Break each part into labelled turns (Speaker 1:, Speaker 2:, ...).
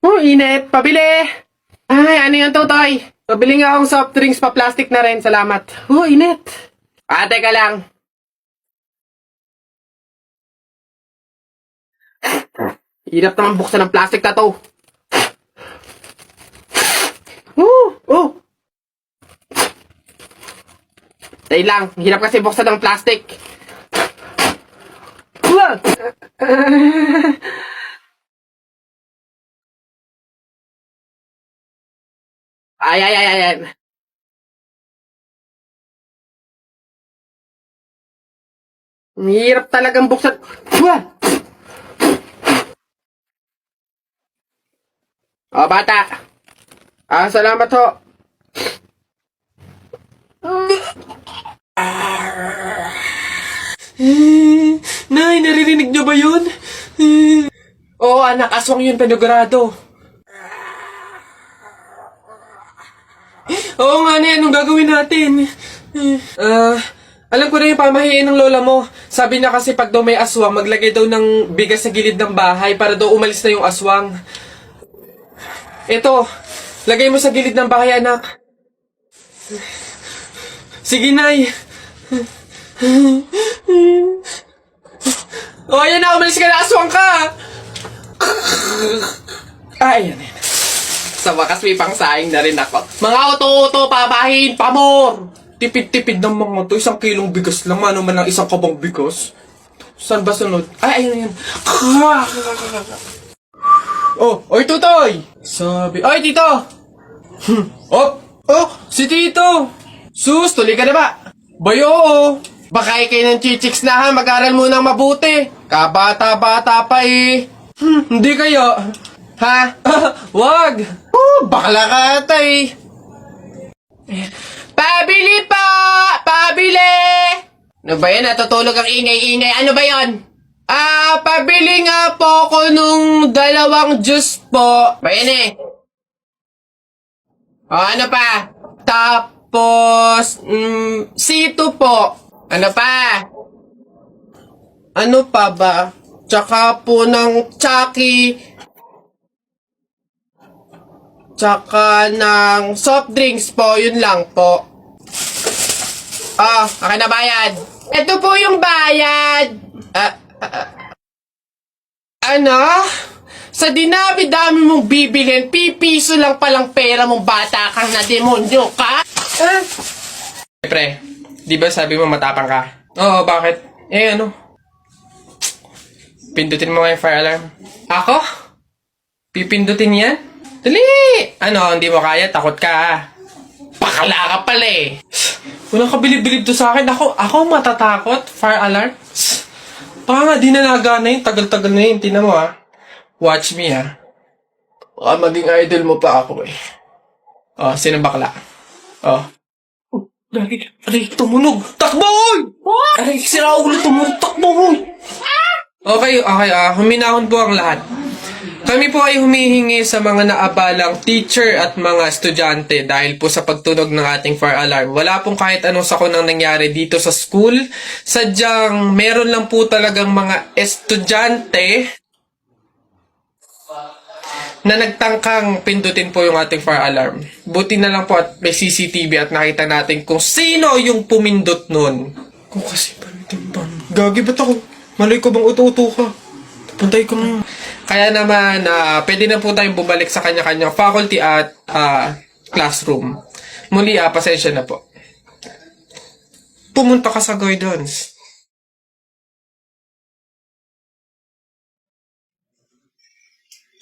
Speaker 1: Oh, init. Pabili! Ay, ano yung tutoy? Pabili nga akong soft drinks pa plastic na rin. Salamat. Oh, init. Teka lang. Hirap naman buksan ng plastic na to. Oh! Tayo lang. Hirap kasi buksan ng plastic. Wah! Ay. Hirap talagang buksan. Wah! Oh, bata. Salamat ho.
Speaker 2: Nay, naririnig niyo ba yun?
Speaker 1: Oo, anak. Aswang yun, penogrado.
Speaker 2: Oo nga, Nay, anong gagawin natin? Alam ko na yung pamahiin ng lola mo. Sabi niya kasi pag daw may aswang, maglagay daw ng bigas sa gilid ng bahay para daw umalis na yung aswang. Ito, lagay mo sa gilid ng bahay, anak. Sige, Nay. O, ayan na, umalis ka na, aswang ka!
Speaker 1: Ayan. Sa wakas may pangsaing na rin ako. Mga uto-uto, papahin, pamor!
Speaker 2: Tipid-tipid ng mga to, 1 kilong bigas lang, ano man ang 1 kabang bigas. Saan ba sunod? Ay, ayun. Oy, tutoy! Sabi, ay, tito! Si tito!
Speaker 1: Sus, tuloy ka na ba?
Speaker 2: Bayo!
Speaker 1: Baka kayo ng chichiks na ha, mag-aral munang mabuti. Kabata-bata pa eh.
Speaker 2: Hindi kaya.
Speaker 1: Ha?
Speaker 2: Wag!
Speaker 1: Bakla ka ata eh. Pabili pa! Pabili! Ano ba yan? Natutulog ang ingay-ingay. Ano ba yon? Pabili nga po ko nung 2 juice po. Ba yan eh? Ano pa? Tapos, C2 po. Ano pa? Ano pa ba? Tsaka po ng Chucky. Tsaka ng soft drinks po. Yun lang po. Akin na bayad. Ito po yung bayad. Ano? Sa dinami-dami mong bibilin, pipiso lang palang pera mong bata kang na demonyo ka?
Speaker 2: Pre, di ba sabi mo matapang ka? Oo, bakit? Ano? Pindutin mo nga yung fire alarm. Ako? Pipindutin yan? Dali! Ano, hindi mo kaya? Takot ka.
Speaker 1: Pakala ka pala eh.
Speaker 2: Walang kabilib-bilib to sa akin. Ako matatakot? Fire alarm? Baka nga di na nagana yun. Tagal-tagal na yun. Tingnan mo Watch me
Speaker 1: Baka maging idol mo pa ako eh.
Speaker 2: Sino bakla? Aray, tumunog! Takbo! Aray, sira ulo tumunog! Takbo! Okay, huminahon po ang lahat. Kami po ay humihingi sa mga naabalang teacher at mga estudyante dahil po sa pagtunog ng ating fire alarm. Wala pong kahit anong sakon ang nangyari dito sa school. Sadyang meron lang po talagang mga estudyante na nagtangkang pindutin po yung ating fire alarm. Buti na lang po at may CCTV at nakita natin kung sino yung pumindot nun. Kung kasi panitimbang. Gagi, ba't ako? Malay ko bang uto-uto ka? Puntay ko na. Kaya naman, pwede na po tayong bumalik sa kanya-kanyang faculty at classroom. Muli, pasensya na po. Pumunta ka sa guidance.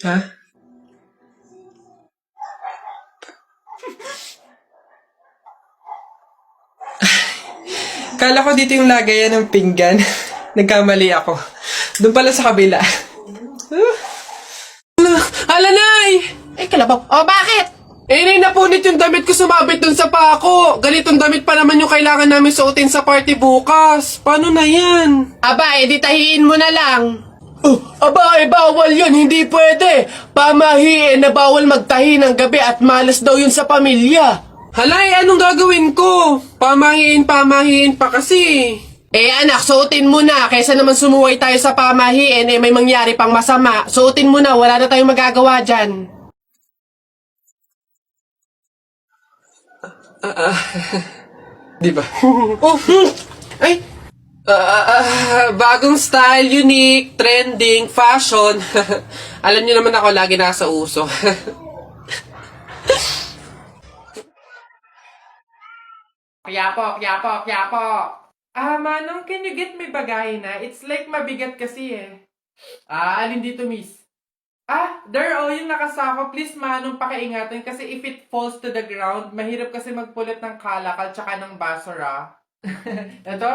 Speaker 2: Ha? Kala ko dito yung lagayan ng pinggan. Nagkamali ako. Doon pala sa kabila.
Speaker 1: Alanay! Kalabaw. Bakit? Napunit yung damit ko sumabit dun sa pako. Ganitong damit pa naman yung kailangan namin suotin sa party bukas. Paano na yan? Di tahiin mo na lang. Bawal yun. Hindi pwede. Pamahiin na bawal magtahi ng gabi at malas daw yun sa pamilya.
Speaker 2: Halay, anong gagawin ko? Pamahiin pa kasi.
Speaker 1: Anak, suotin mo na. Kaysa naman sumuway tayo sa pamahiin, may mangyari pang masama. Suotin mo na, wala na tayong magagawa dyan. Di ba? Oh, ay! Bagong style, unique, trending, fashion. Alam niyo naman ako, lagi nasa uso. Kaya po. Manong, can you get me bagay na? It's like mabigat kasi eh. Alin dito, miss? There, yung nakasako. Please, Manong, pakiingatan kasi if it falls to the ground, mahirap kasi magpulot ng kalakal tsaka ng basura. Ito?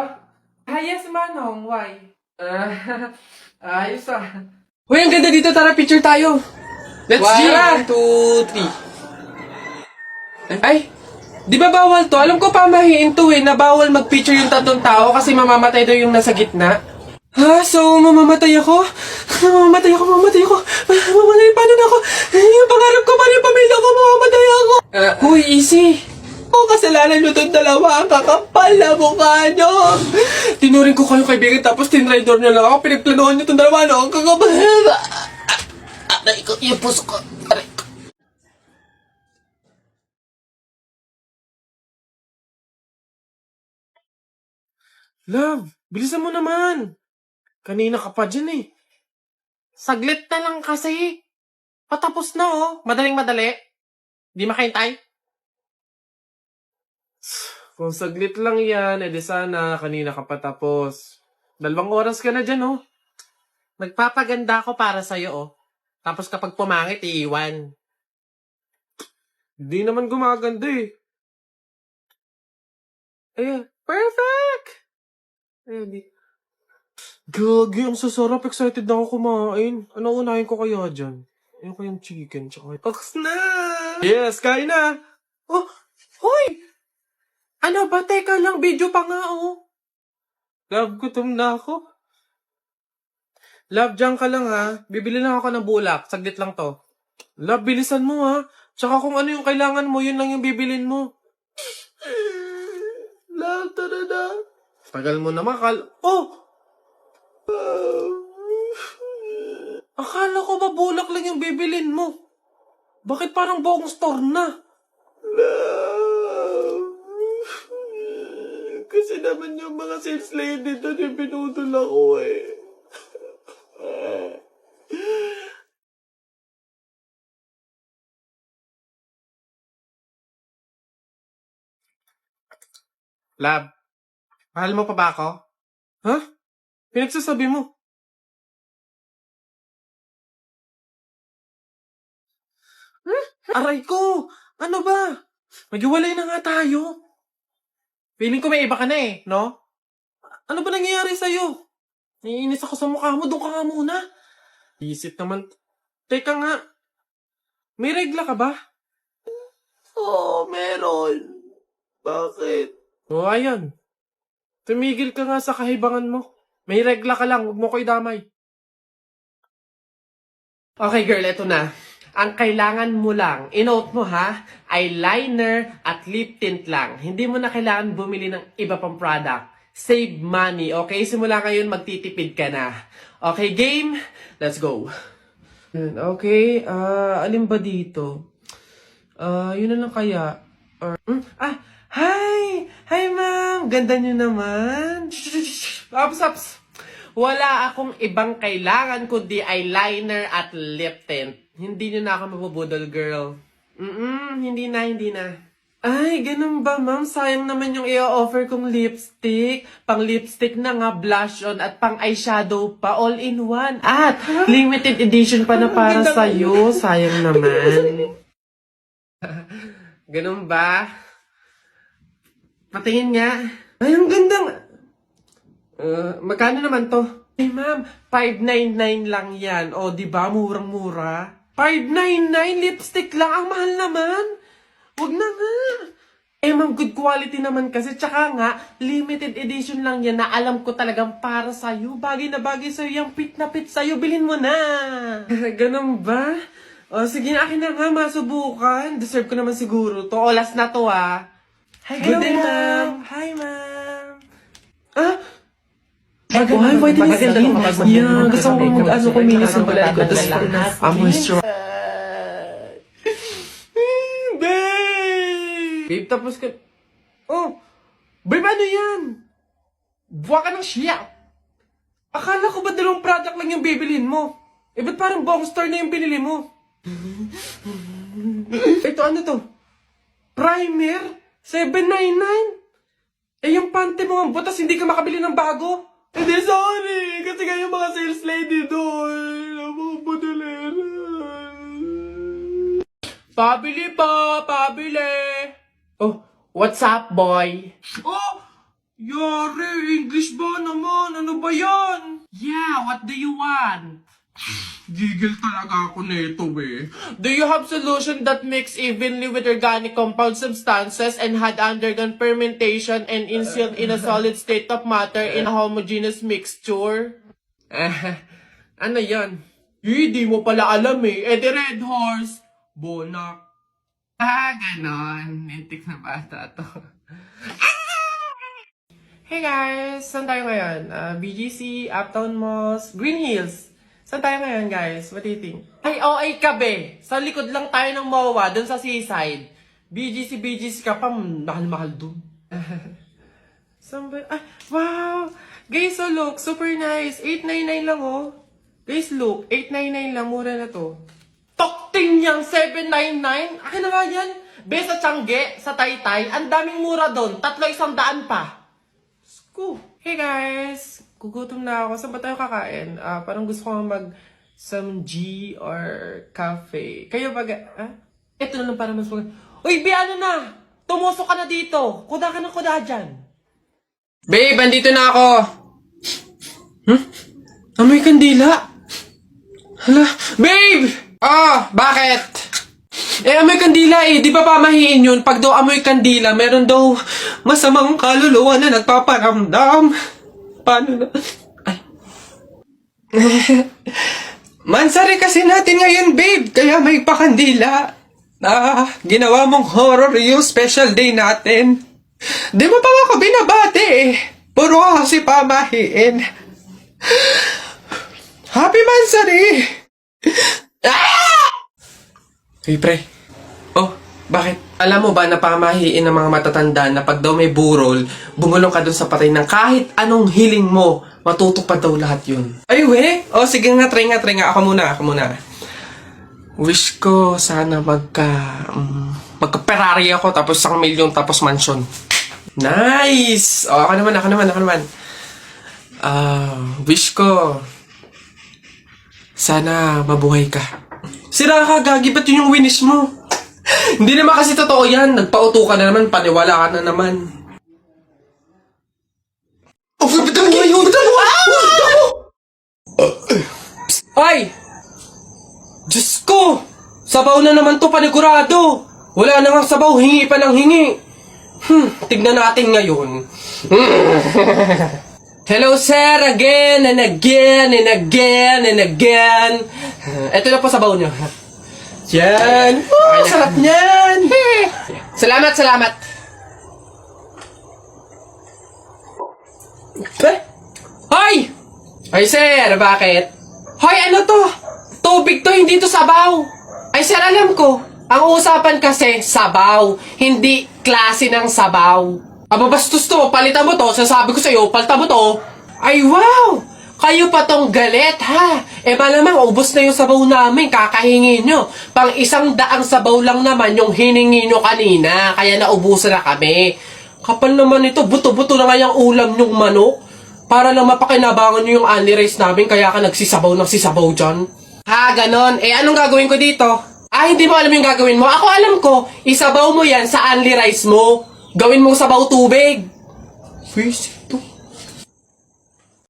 Speaker 1: Yes, Manong. Why? Ayos Hoy, ang ganda dito. Tara, picture tayo. Let's go. 1, 2, 3. Ay! Di ba bawal to? Alam ko pamahiin to na bawal mag-picture yung tatlong tao kasi mamamatay daw yung nasa gitna. So mamamatay ako? Mamamatay ako. Mamamatay, paano na ako? Yung pangarap ko, paano yung pamilya ko? Mamamatay ako. Huy, easy. Kasalanan nyo doon dalawa, ang kakapal na mukha nyo. Tinuring ko kayo kaibigan tapos tinraidor nyo lang ako. Pinagplanuhan nyo itong dalawa, no? Ang kakapal. Aray ko, yung puso ko. Aray ko. Love, bilisan mo naman. Kanina ka pa dyan eh. Saglit na lang kasi. Patapos na Madaling-madali. Di makahintay. Kung saglit lang yan, edi sana kanina ka patapos. 2 oras ka na dyan Nagpapaganda ako para sa'yo Tapos kapag pumangit, iiwan. Hindi naman gumaganda eh. Perfect! Di. Gagi, ang sasarap. Excited na ako kumain. Ano unahin ko kaya dyan? Ayun ko yung chicken. Tsaka Ox na! Yes, kain na! Hoy! Ano ba? Teka lang, video pa nga Love, gutom na ako. Love, dyan ka lang Bibili lang ako ng bulak. Saglit lang to. Love, bilisan mo Tsaka kung ano yung kailangan mo, yun lang yung bibilin mo. Love, tara na. Tagal mo naman, Akala ko ba bulak lang yung bibilin mo? Bakit parang buong store na? Kasi naman yung mga sales lady doon yung pinutol ako Lab, mahal mo pa ba ako? Pinagsasabi mo. Aray ko! Ano ba? Maghiwalay na nga tayo. Feeling ko may iba ka na no? Ano ba nangyayari sa'yo? Naiinis ako sa mukha mo, doon ka nga muna. Isip naman. Teka nga, may regla ka ba? Meron. Bakit? Ayan. Tumigil ka nga sa kahibangan mo. May regla ka lang, huwag mo ko idamay. Okay girl, eto na. Ang kailangan mo lang, inote mo eyeliner at lip tint lang. Hindi mo na kailangan bumili ng iba pang product. Save money, okay? Simula ngayon, magtitipid ka na. Okay, game? Let's go. Okay, alin ba dito? Yun na lang kaya. Hi! Hi, ma'am! Ganda nyo naman. Ups. Wala akong ibang kailangan kundi eyeliner at lip tint. Hindi nyo na ako mabubudol, girl. Hindi na. Ay, ganun ba, ma'am? Sayang naman yung i-offer kong lipstick. Pang lipstick na nga, blush on, at pang eyeshadow pa, all in one. At limited edition pa na para sa'yo. Sayang naman. Ganun ba? Patingin nga. Ay, ang ganda. Magkano naman to? Ay, ma'am, 599 lang yan. O, di ba? Murang-mura. 599 lipstick lang. Ang mahal naman. Wag na nga. Ma'am, good quality naman kasi. Tsaka nga, limited edition lang yan na alam ko talagang para sa'yo. Bagay na bagay sa'yo. Yung fit na fit sa'yo. Bilhin mo na. Ganun ba? O, sige na, akin na nga. Masubukan. Deserve ko naman siguro to. O, last na to Hi, good day, ma'am. Hi, ma'am. Why? Pwede na skin. Yeah, gusto ko mag-ano kuminis ng balat ko. Tapos moisture. Babe, tapos ka... Oh! Babe, ano yan? Buwa ka ng siya! Akala ko ba dalawang product lang yung bibilin mo? Eh, ba't parang buong store na yung binili mo? Ito, ano to? Primer? $7.99? Eh, yung pante mo ang butas, hindi ka makabili ng bago? Hindi, sorry! Kasi nga yung mga sales lady doon. Mga budalera. Pabili po! Pabili! Oh, what's up, boy? Oh! Yari, English ba naman? Ano ba yan? Yeah, what do you want? Gigil talaga ako nito eh. Do you have solution that mix evenly with organic compound substances and had undergone fermentation and instilled in a solid state of matter in a homogeneous mixture? Ano yan? Di mo pala alam eh. The Red Horse. Bonak. Ganon. Nintik na bata to. Hey guys! Saan tayo ngayon? BGC, Uptown Malls, Green Hills. Saan tayo ngayon guys? What do you think? Ay, OA ka be! Sa likod lang tayo ng MOA, dun sa seaside. BGC ka pa, mahal-mahal dun. Saan ba? Ah, wow! Guys, so look, super nice. $8.99 lang oh. Guys, look, $8.99 lang, mura na to. Tokting niyang $7.99? Akin na nga yan. Be, sa Tiangge, sa Taytay, ang daming mura doon. 300 pa. Sko. Hey guys! Gugutom na ako. Saan ba tayo kakain? Parang gusto ko mag some G or cafe. Kayo ba? Ito na lang para mas mag... Uy, Be, ano na? Tumusok ka na dito. Kuda ka na kuda dyan. Babe, andito na ako. Amoy kandila. Hala. Babe! Bakit? Amoy kandila eh. Di ba pamahiin yun? Pag daw amoy kandila, meron daw masamang kaluluwa na nagpaparamdam. Paano na? Ay. Mansari kasi natin ngayon, babe. Kaya may pakandila. Ginawa mong horror yung special day natin. Di mo pa ako binabati eh. Puro kasi pamahiin. Happy Mansari! Hey, pre. Oh, bakit? Alam mo ba na pamahiin ng mga matatanda na pag daw may burol, bumulong ka dun sa patay ng kahit anong hiling mo, matutupad daw lahat yun. Ay, we? Oh, sige nga, try nga. Ako muna. Wish ko sana magka-Ferrari ako, tapos 1 milyon, tapos mansion. Nice! Oh, ako naman. Wish ko sana mabuhay ka. Sira ka, gagi, ba't yun yung winish mo? Hindi naman kasi totoo yan. Nagpauto ka na naman, paniwala ka na naman. Oh, bitan mo yun! Ay! Diyos ko! Sabaw na naman to, panigurado! Wala na nga sabaw, hingi pa ng hingi. Tignan natin ngayon. Hello, sir, again and again and again and again. Ito na po sabaw nyo. Yan. Oh, sarap niyan. Salamat. Hoy! Hoy, sir, bakit? Hoy, ano to? Tubig to, hindi to sabaw. Ay, sir, alam ko. Ang usapan kasi, sabaw. Hindi klase ng sabaw. Bastos to, palitan mo to, sasabi ko sa'yo, palitan mo to. Ay, wow! Kayo pa tong galit, ha? Malamang, ubos na yung sabaw namin, kakahingi nyo. Pang 100 sabaw lang naman yung hiningi nyo kanina, kaya naubusan na kami. Kapal naman ito, buto-buto na nga yung ulam nyong manok. Para lang mapakinabangan nyo yung only rice namin, kaya ka nagsisabaw dyan. Ha, ganon. Anong gagawin ko dito? Hindi mo alam yung gagawin mo? Ako alam ko, isabaw mo yan sa only rice mo. Gawin mong sabaw tubig. Face ito.